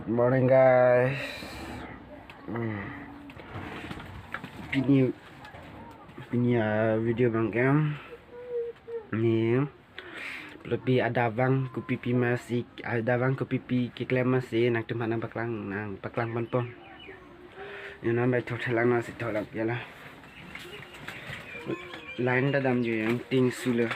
Morning guys. Ini video bang game ni lebih ada bang ku pipi masih ada bang ku pipi kiklem masih nak tempat nang paklang panpong yang nama itu telang nasi telang ya lah lain dah dam je yang ting sula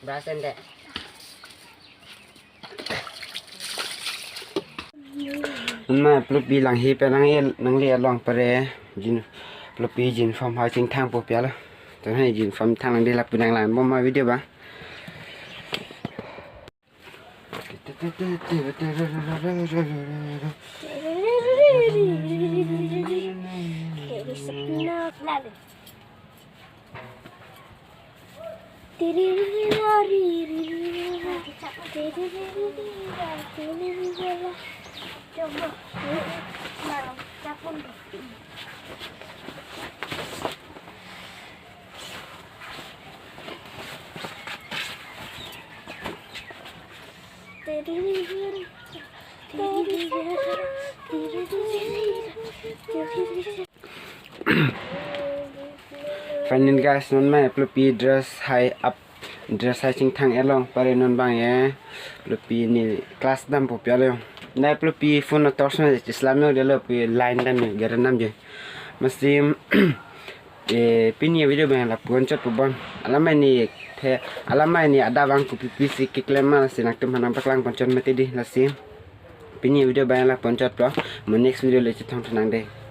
Berasan dek. Mà plupi lang hi pe nang le long pare jin plupi jin from ha ching thang po pya la to hai jin from thang nang de la punang lan mo ma video ba Coba malam capun Fanin guys non mai plupi dress high up dress high ching thang elong pare non bang ye plupi ni class dam po pya le na plupi phone torch na islam no de le pi line dam ni garan nam je mesti pini video bang la poncot po bang alamai ni ada bang ku pipi si kiklema sinak tum hanam paklang poncot mati di lasi pini video bang la poncot pro mo next video le chithong thanang de